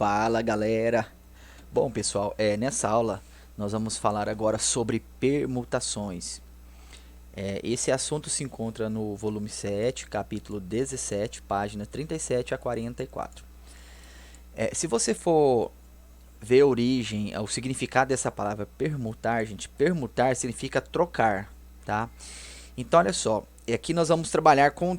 Fala galera! Bom pessoal, nessa aula nós vamos falar agora sobre permutações. Esse assunto se encontra no volume 7, capítulo 17, página 37 a 44. Se você for ver a origem, o significado dessa palavra permutar, gente, permutar significa trocar, tá? Então olha só, aqui nós vamos trabalhar com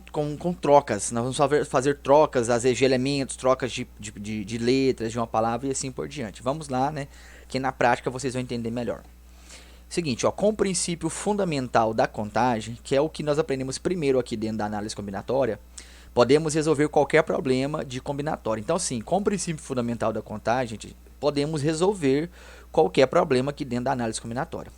trocas, nós vamos fazer trocas, às vezes de elementos, trocas de letras, de uma palavra e assim por diante. Vamos lá, né, que na prática vocês vão entender melhor. Seguinte, ó, com o princípio fundamental da contagem, que é o que nós aprendemos primeiro aqui dentro da análise combinatória, podemos resolver qualquer problema de combinatória. Então sim, com o princípio fundamental da contagem, podemos resolver qualquer problema aqui dentro da análise combinatória.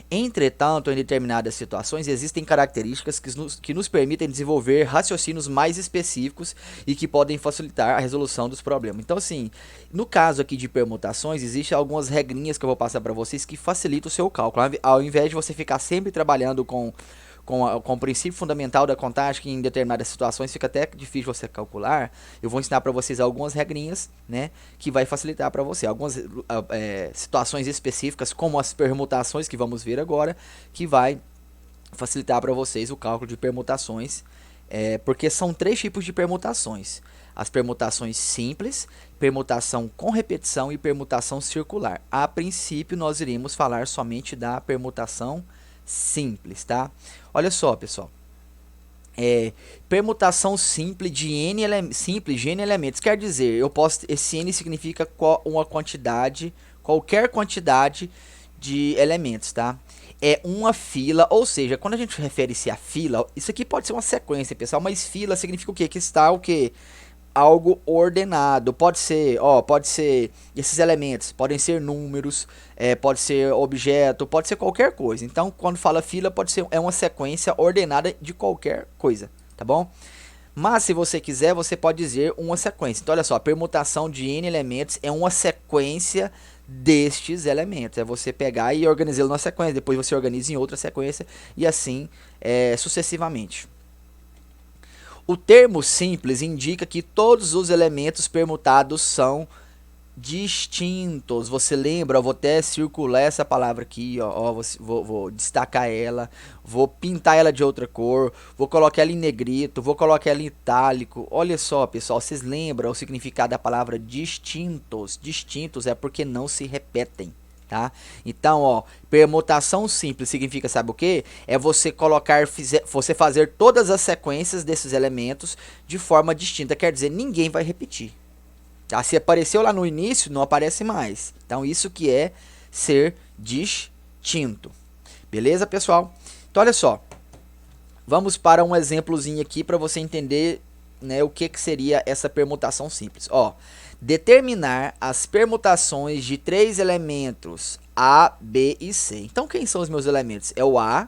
Entretanto, em determinadas situações, existem características que nos permitem desenvolver raciocínios mais específicos e que podem facilitar a resolução dos problemas. Então, assim, no caso aqui de permutações, existem algumas regrinhas que eu vou passar para vocês que facilitam o seu cálculo. Ao invés de você ficar sempre trabalhando com o princípio fundamental da contagem, que em determinadas situações fica até difícil você calcular, eu vou ensinar para vocês algumas regrinhas, né, que vai facilitar para você. Algumas situações específicas, como as permutações que vamos ver agora, que vai facilitar para vocês o cálculo de permutações, porque são três tipos de permutações. As permutações simples, permutação com repetição e permutação circular. A princípio, nós iremos falar somente da permutação simples, tá? Olha só, pessoal. Permutação simples de n elementos. Quer dizer, esse n significa uma quantidade, qualquer quantidade de elementos, tá? É uma fila, ou seja, quando a gente refere-se a fila, isso aqui pode ser uma sequência, pessoal, mas fila significa o quê? Que está o quê? Algo ordenado, pode ser esses elementos, podem ser números, pode ser objeto, pode ser qualquer coisa. Então, quando fala fila, pode ser uma sequência ordenada de qualquer coisa, tá bom? Mas se você quiser, você pode dizer uma sequência. Então, olha só, a permutação de n elementos é uma sequência destes elementos. É você pegar e organizá-lo numa sequência, depois você organiza em outra sequência e assim sucessivamente. O termo simples indica que todos os elementos permutados são distintos. Você lembra? Eu vou até circular essa palavra aqui, ó, vou destacar ela, vou pintar ela de outra cor, vou colocar ela em negrito, vou colocar ela em itálico. Olha só, pessoal, vocês lembram o significado da palavra distintos? Distintos é porque não se repetem. Tá? Então, ó, permutação simples significa, sabe o que? É você você fazer todas as sequências desses elementos de forma distinta. Quer dizer, ninguém vai repetir. Tá? Se apareceu lá no início, não aparece mais. Então, isso que é ser distinto. Beleza, pessoal? Então, olha só. Vamos para um exemplozinho aqui para você entender, né, o que seria essa permutação simples. Ó, determinar as permutações de três elementos A, B e C. Então, quem são os meus elementos? É o A,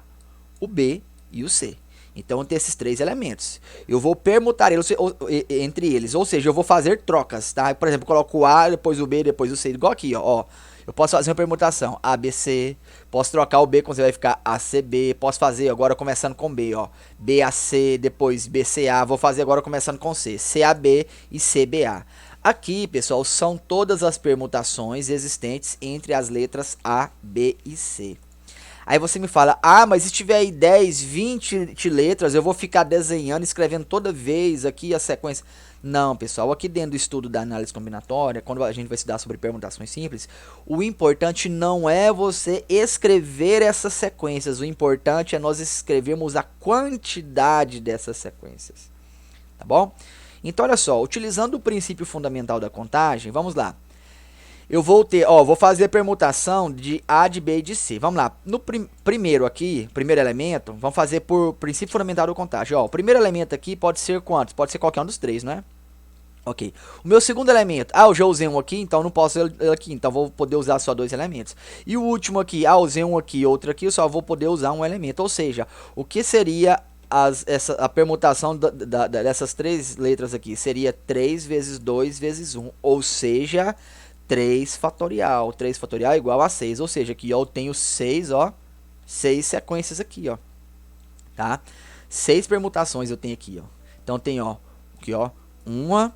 o B e o C. Então, eu tenho esses três elementos. Eu vou permutar eles entre eles, ou seja, eu vou fazer trocas, tá? Por exemplo, eu coloco o A, depois o B, depois o C, igual aqui, ó. Eu posso fazer uma permutação ABC, posso trocar o B com C, vai ficar ACB, posso fazer agora começando com B, ó, BAC, depois BCA, vou fazer agora começando com C, CAB e CBA. Aqui, pessoal, são todas as permutações existentes entre as letras A, B e C. Aí você me fala, ah, mas se tiver aí 10, 20 letras, eu vou ficar desenhando, escrevendo toda vez aqui a sequência. Não, pessoal, aqui dentro do estudo da análise combinatória, quando a gente vai estudar sobre permutações simples, o importante não é você escrever essas sequências, o importante é nós escrevermos a quantidade dessas sequências, tá bom? Então, olha só, utilizando o princípio fundamental da contagem, vamos lá. Eu vou ter, ó, vou fazer a permutação de A, de B e de C. Vamos lá. No primeiro aqui, primeiro elemento, vamos fazer por princípio fundamental da contagem. Ó, o primeiro elemento aqui pode ser quantos? Pode ser qualquer um dos três, né? Ok. O meu segundo elemento, eu já usei um aqui, então não posso usar ele aqui, então vou poder usar só dois elementos. E o último aqui, usei um aqui e outro aqui, eu só vou poder usar um elemento. Ou seja, o que seria a permutação dessas três letras aqui? Seria 3 vezes 2 vezes 1, ou seja, 3 fatorial. 3 fatorial é igual a 6, ou seja, aqui ó, eu tenho 6, ó, 6 sequências aqui, ó, tá? 6 permutações eu tenho aqui, ó. Então tem, ó, aqui, ó, 1,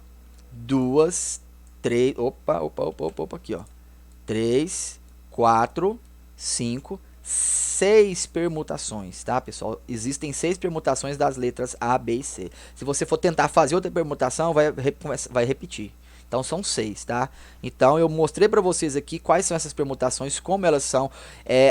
2, 3, opa, aqui, ó. 3, 4, 5, 6 permutações, tá, pessoal? Existem 6 permutações das letras A, B e C. Se você for tentar fazer outra permutação, vai repetir. Então são 6, tá? Então eu mostrei para vocês aqui quais são essas permutações, como elas são.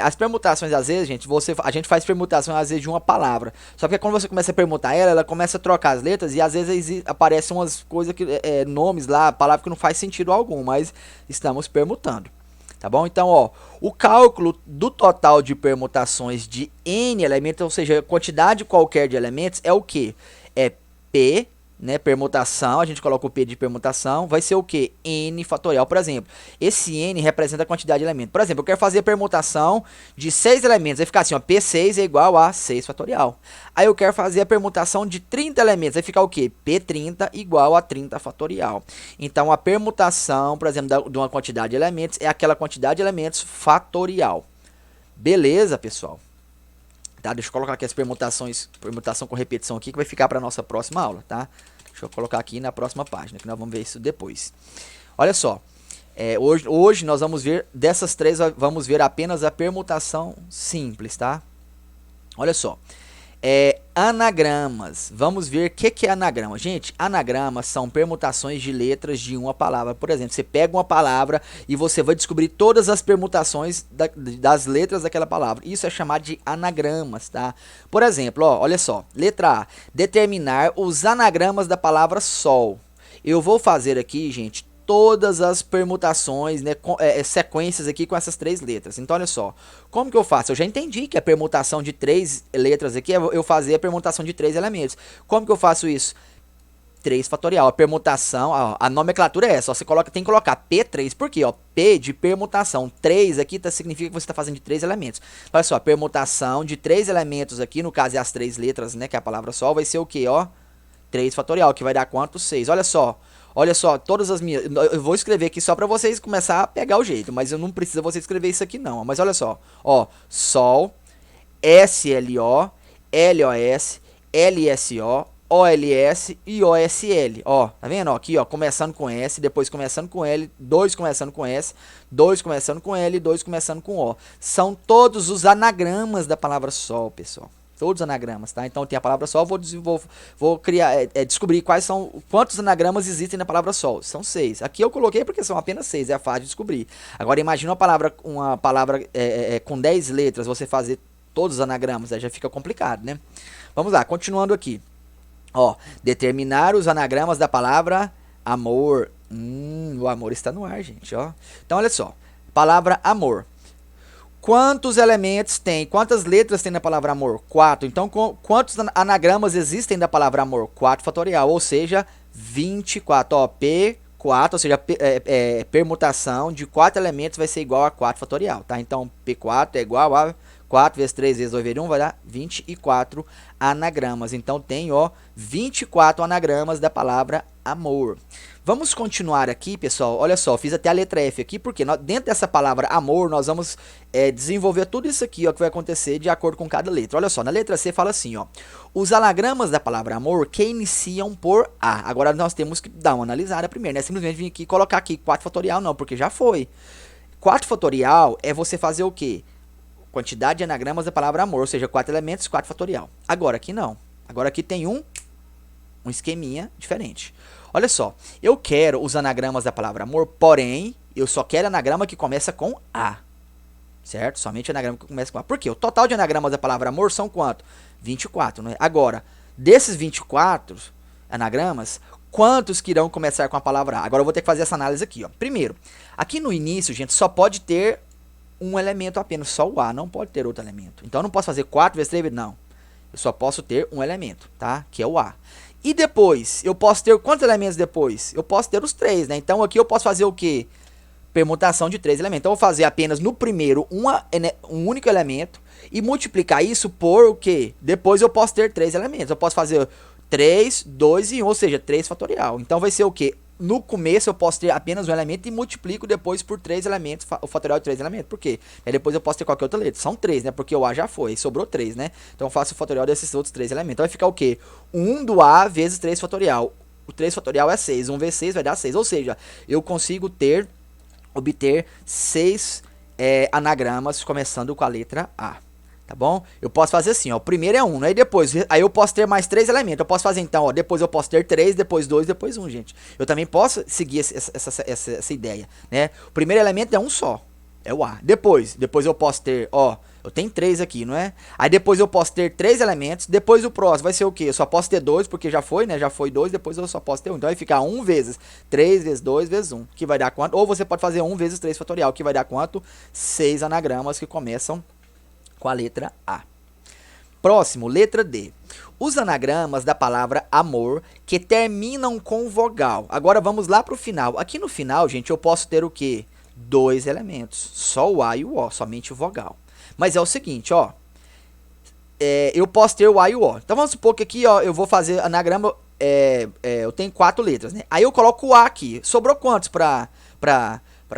As permutações, às vezes, gente, a gente faz permutação às vezes de uma palavra. Só que quando você começa a permutar ela começa a trocar as letras e às vezes aparecem umas coisas que nomes lá, palavra que não faz sentido algum, mas estamos permutando. Tá bom? Então, ó, o cálculo do total de permutações de N elementos, ou seja, a quantidade qualquer de elementos, é o que? É P, né, permutação, a gente coloca o P de permutação, vai ser o que? N fatorial. Por exemplo, esse N representa a quantidade de elementos. Por exemplo, eu quero fazer a permutação de 6 elementos, vai ficar assim, ó, P6 é igual a 6 fatorial. Aí eu quero fazer a permutação de 30 elementos, vai ficar o que? P30 igual a 30 fatorial. Então, a permutação, por exemplo, de uma quantidade de elementos é aquela quantidade de elementos fatorial. Beleza, pessoal? Tá? Deixa eu colocar aqui as permutação com repetição aqui, que vai ficar para a nossa próxima aula, tá? Deixa eu colocar aqui na próxima página, que nós vamos ver isso depois. Olha só, hoje nós vamos ver, dessas 3, vamos ver apenas a permutação simples, tá? Olha só, anagramas, vamos ver o que é anagrama. Gente, anagramas são permutações de letras de uma palavra. Por exemplo, você pega uma palavra e você vai descobrir todas as permutações das letras daquela palavra. Isso é chamado de anagramas, tá? Por exemplo, ó, olha só, letra A, determinar os anagramas da palavra sol. Eu vou fazer aqui, gente, todas as permutações, né, sequências aqui com essas 3 letras. Então, olha só, como que eu faço? Eu já entendi que a permutação de 3 letras aqui é eu fazer a permutação de 3 elementos. Como que eu faço isso? 3 fatorial. A permutação, a nomenclatura é essa. Ó, você tem que colocar P3, por quê? Ó, P de permutação. 3 aqui significa que você está fazendo de 3 elementos. Olha só, a permutação de 3 elementos aqui, no caso é as 3 letras, né, que é a palavra sol, vai ser o quê? Ó, 3 fatorial, que vai dar quanto? 6. Olha só. Olha só, todas as minhas... Eu vou escrever aqui só para vocês começar a pegar o jeito, mas eu não preciso você escrever isso aqui não. Mas olha só, ó, Sol, SLO, LOS, LSO, OLS e OSL. Ó, tá vendo? Ó, aqui, ó, começando com S, depois começando com L, 2 começando com S, 2 começando com L, 2 começando com O. São todos os anagramas da palavra Sol, pessoal. Todos os anagramas, tá? Então tem a palavra sol, vou criar, descobrir quantos anagramas existem na palavra sol. São 6. Aqui eu coloquei porque são apenas 6, é fácil de descobrir. Agora imagina uma palavra com 10 letras, você fazer todos os anagramas, aí já fica complicado, né? Vamos lá, continuando aqui. Ó, determinar os anagramas da palavra amor. O amor está no ar, gente, ó. Então olha só, palavra amor. Quantos elementos tem? Quantas letras tem na palavra amor? 4. Então, quantos anagramas existem da palavra amor? 4 fatorial, ou seja, 24. Ó, P4, ou seja, permutação de 4 elementos vai ser igual a 4 fatorial, tá? Então, P4 é igual a 4 vezes 3 vezes 2 vezes 1 vai dar 24 anagramas. Então, tem, ó, 24 anagramas da palavra amor. Vamos continuar aqui, pessoal. Olha só, fiz até a letra F aqui, porque dentro dessa palavra amor, nós vamos desenvolver tudo isso aqui, ó, que vai acontecer de acordo com cada letra. Olha só, na letra C fala assim, ó. Os anagramas da palavra amor que iniciam por A. Agora nós temos que dar uma analisada primeiro, né? Simplesmente vir aqui e colocar aqui 4 fatorial, não, porque já foi. 4 fatorial é você fazer o quê? Quantidade de anagramas da palavra amor, ou seja, 4 elementos, 4 fatorial. Agora aqui não. Agora aqui tem um esqueminha diferente. Olha só, eu quero os anagramas da palavra amor, porém, eu só quero anagrama que começa com A. Certo? Somente anagrama que começa com A. Por quê? O total de anagramas da palavra amor são quanto? 24, né? Agora, desses 24 anagramas, quantos que irão começar com a palavra A? Agora eu vou ter que fazer essa análise aqui, ó. Primeiro, aqui no início, gente, só pode ter um elemento apenas, só o A, não pode ter outro elemento. Então eu não posso fazer 4 vezes 3 vezes, não. Eu só posso ter um elemento, tá? Que é o A. E depois, eu posso ter quantos elementos depois? Eu posso ter os 3, né? Então aqui eu posso fazer o quê? Permutação de 3 elementos. Então eu vou fazer apenas no primeiro um único elemento e multiplicar isso por o quê? Depois eu posso ter 3 elementos. Eu posso fazer 3, 2 e 1, ou seja, 3 fatorial. Então vai ser o quê? No começo eu posso ter apenas um elemento e multiplico depois por 3 elementos, o fatorial de 3 elementos. Por quê? Aí depois eu posso ter qualquer outra letra. São 3, né? Porque o A já foi, sobrou 3, né? Então eu faço o fatorial desses outros 3 elementos. Então vai ficar o quê? 1 do A vezes 3 fatorial. o 3 fatorial é 6. 1 vezes 6 vai dar 6. Ou seja, eu consigo obter 6 anagramas começando com a letra A. Tá bom? Eu posso fazer assim, ó. O primeiro é 1, né? Aí eu posso ter mais 3 elementos. Eu posso fazer então, ó. Depois eu posso ter 3, depois 2, depois 1, gente. Eu também posso seguir essa ideia, né? O primeiro elemento é um só. É o A. Depois eu posso ter, ó. Eu tenho 3 aqui, não é? Aí depois eu posso ter 3 elementos. Depois o próximo vai ser o quê? Eu só posso ter 2, porque já foi, né? Já foi 2, depois eu só posso ter 1. Então vai ficar 1 vezes 3 vezes 2 vezes 1, que vai dar quanto? Ou você pode fazer 1 vezes 3 fatorial, que vai dar quanto? 6 anagramas que começam com a letra A. Próximo, letra D. Os anagramas da palavra amor que terminam com vogal. Agora vamos lá para o final. Aqui no final, gente, eu posso ter o quê? 2 elementos. Só o A e o O, somente o vogal. Mas é o seguinte, ó. Eu posso ter o A e o O. Então vamos supor que aqui, ó, eu vou fazer anagrama. Eu tenho 4 letras, né? Aí eu coloco o A aqui. Sobrou quantos para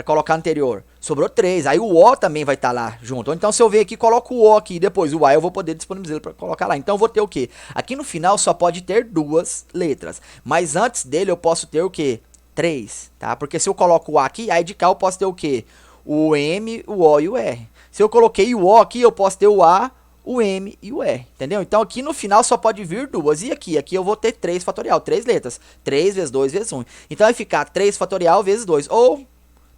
colocar anterior? Sobrou 3. Aí o O também vai estar lá junto. Então se eu ver aqui, coloco o O aqui. Depois o A eu vou poder disponibilizar para colocar lá. Então eu vou ter o quê? Aqui no final só pode ter 2 letras. Mas antes dele eu posso ter o quê? 3, tá? Porque se eu coloco o A aqui, aí de cá eu posso ter o quê? O M, o O e o R. Se eu coloquei o O aqui, eu posso ter o A, o M e o R, entendeu? Então aqui no final só pode vir 2. E aqui eu vou ter 3 fatorial, 3 letras. 3 vezes 2 vezes 1. Então vai ficar 3 fatorial vezes 2. Ou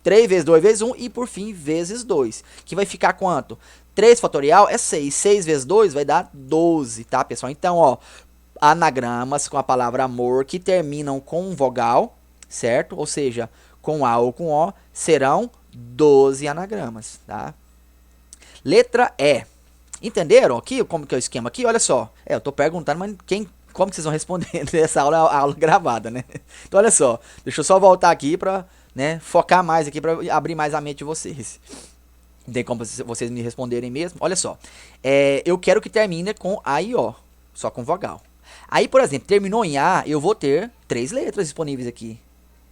3 vezes 2 vezes 1 e por fim vezes 2. Que vai ficar quanto? 3 fatorial é 6. 6 vezes 2 vai dar 12, tá, pessoal? Então, ó, anagramas com a palavra amor que terminam com vogal, certo? Ou seja, com A ou com O, serão 12 anagramas, tá? Letra E. Entenderam aqui como que é o esquema aqui? Olha só. Eu tô perguntando, mas como que vocês vão responder? Essa aula é a aula gravada, né? Então olha só. Deixa eu só voltar aqui pra, né, focar mais aqui, pra abrir mais a mente de vocês. Não tem como vocês me responderem mesmo? Olha só. Eu quero que termine com A e O. Só com vogal. Aí, por exemplo, terminou em A, eu vou ter 3 letras disponíveis aqui.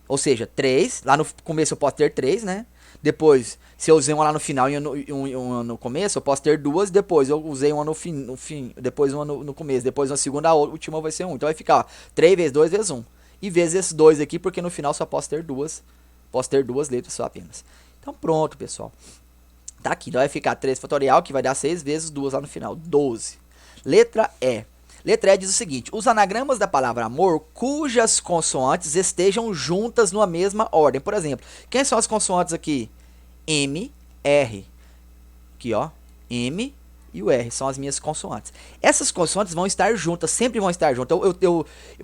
Ou seja, 3. Lá no começo eu posso ter 3, né? Depois, se eu usei uma lá no final e uma no começo, eu posso ter 2. Depois eu usei uma no fim, depois uma no começo. Depois uma segunda, a última vai ser 1. Então vai ficar, ó, 3 vezes 2 vezes 1. E vezes esses 2 aqui, porque no final só posso ter 2. Posso ter 2 letras só apenas. Então pronto, pessoal. Tá aqui, então vai ficar 3 fatorial, que vai dar 6 vezes 2 lá no final, 12. Letra E. Letra E diz o seguinte: os anagramas da palavra amor cujas consoantes estejam juntas numa mesma ordem. Por exemplo, quem são as consoantes aqui? M, R. Aqui, ó. M e o R são as minhas consoantes. Essas consoantes vão estar juntas, sempre vão estar juntas.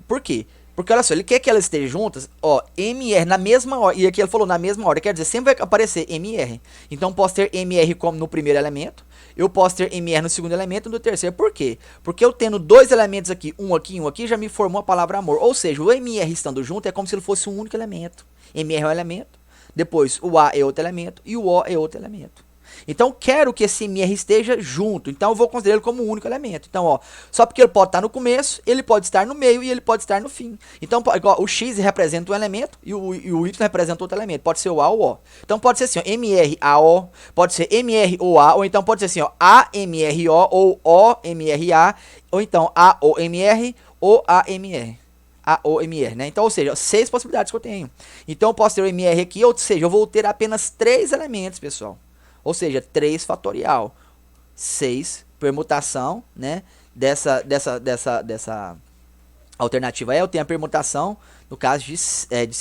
Por quê? Porque olha só, ele quer que elas estejam juntas, ó, M e R na mesma ordem. E aqui ele falou na mesma ordem, quer dizer, sempre vai aparecer M e R. Então posso ter M e R como no primeiro elemento. Eu posso ter MR no segundo elemento e no terceiro. Por quê? Porque eu tendo 2 elementos aqui, um aqui, já me formou a palavra amor. Ou seja, o MR estando junto é como se ele fosse um único elemento. MR é um elemento, depois o A é outro elemento e o O é outro elemento. Então, quero que esse MR esteja junto. Então, eu vou considerar ele como um único elemento. Então, ó, só porque ele pode estar no começo, ele pode estar no meio e ele pode estar no fim. Então, igual, o X representa um elemento e o Y representa outro elemento. Pode ser o A ou o O. Então, pode ser assim, ó, MRAO, pode ser MROA, ou então pode ser assim, ó, AMRO ou OMRA, ou então AOMR ou AMR. AOMR, né? Então, ou seja, 6 possibilidades que eu tenho. Então, eu posso ter o MR aqui, ou seja, eu vou ter apenas 3 elementos, pessoal. Ou seja, 3 fatorial, 6 permutação, né? Dessa alternativa. Eu tenho a permutação, no caso de 6,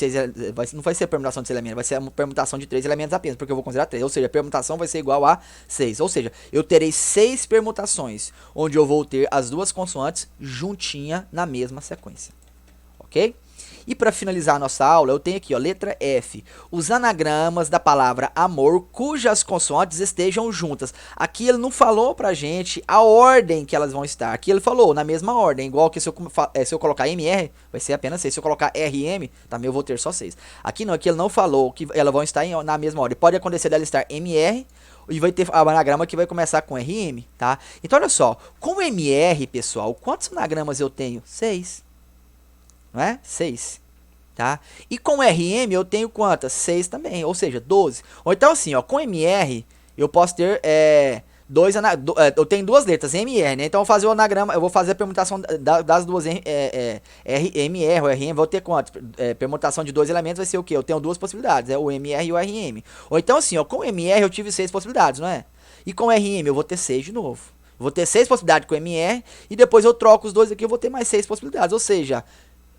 não vai ser a permutação de 6 elementos, vai ser a permutação de 3 elementos apenas, porque eu vou considerar 3. Ou seja, a permutação vai ser igual a 6. Ou seja, eu terei 6 permutações, onde eu vou ter as duas consoantes juntinha na mesma sequência. Ok? E para finalizar a nossa aula, eu tenho aqui, ó, letra F. Os anagramas da palavra amor cujas consoantes estejam juntas. Aqui ele não falou pra gente a ordem que elas vão estar. Aqui ele falou na mesma ordem. Igual que se eu colocar MR, vai ser apenas 6. Se eu colocar RM, também eu vou ter só 6. Aqui não, aqui ele não falou que elas vão estar na mesma ordem. Pode acontecer dela estar MR e vai ter anagrama que vai começar com RM, tá? Então olha só, com MR, pessoal, quantos anagramas eu tenho? 6. Não é? 6, tá? E com RM eu tenho quantas? 6 também, ou seja, 12. Ou então assim, ó, com MR eu posso ter eu tenho duas letras, M e R, né? Então eu vou fazer o anagrama, eu vou fazer a permutação das duas M, M, R ou RM, vou ter quanto? Permutação de dois elementos vai ser o quê? Eu tenho duas possibilidades, o MR e o RM. Ou então assim, ó, com o MR eu tive 6 possibilidades, não é? E com o RM eu vou ter 6 de novo. Vou ter 6 possibilidades com o MR e depois eu troco os dois aqui, eu vou ter mais 6 possibilidades. Ou seja,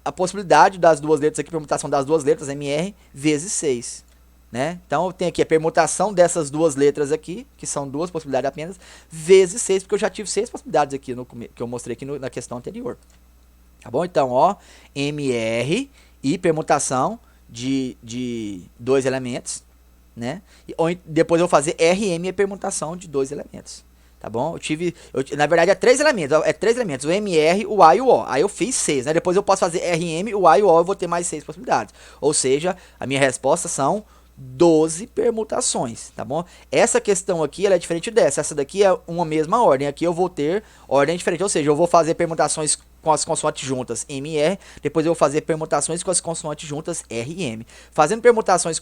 a possibilidade das duas letras aqui, permutação das duas letras, MR, vezes 6. Né? Então eu tenho aqui a permutação dessas duas letras aqui, que são duas possibilidades apenas, vezes 6, porque eu já tive 6 possibilidades aqui, que eu mostrei aqui na questão anterior. Tá bom? Então, ó, MR e permutação de dois elementos, né? Depois eu vou fazer RM e permutação de dois elementos. Tá bom? Na verdade é três elementos, o MR, o A e o O. Aí eu fiz 6, né? Depois eu posso fazer RM, o A e o O, eu vou ter mais 6 possibilidades. Ou seja, a minha resposta são 12 permutações, tá bom? Essa questão aqui, ela é diferente dessa. Essa daqui é uma mesma ordem. Aqui eu vou ter ordem diferente, ou seja, eu vou fazer permutações com as consoantes juntas MR, depois eu vou fazer permutações com as consoantes juntas RM. Fazendo permutações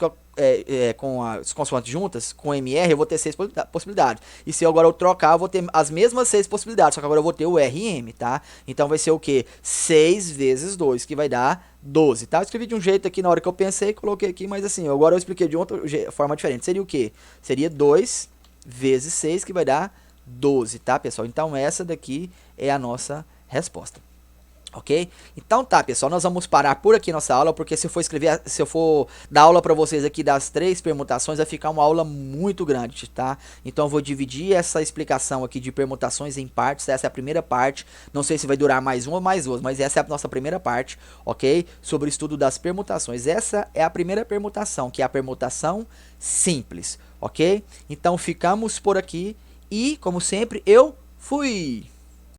com as consoantes juntas, com MR, eu vou ter 6 possibilidades. E se agora eu trocar, eu vou ter as mesmas 6 possibilidades, só que agora eu vou ter o RM, tá? Então vai ser o que? 6 vezes 2, que vai dar 12, tá? Eu escrevi de um jeito aqui na hora que eu pensei, coloquei aqui, mas assim, agora eu expliquei de outra forma diferente. Seria o que? Seria 2 vezes 6, que vai dar 12, tá, pessoal? Então essa daqui é a nossa resposta. Ok? Então tá, pessoal, nós vamos parar por aqui nossa aula, porque se eu for dar aula para vocês aqui das 3 permutações, vai ficar uma aula muito grande, tá? Então eu vou dividir essa explicação aqui de permutações em partes. Essa é a primeira parte, não sei se vai durar mais uma ou mais duas, mas essa é a nossa primeira parte, ok? Sobre o estudo das permutações. Essa é a primeira permutação, que é a permutação simples, ok? Então ficamos por aqui e, como sempre, eu fui!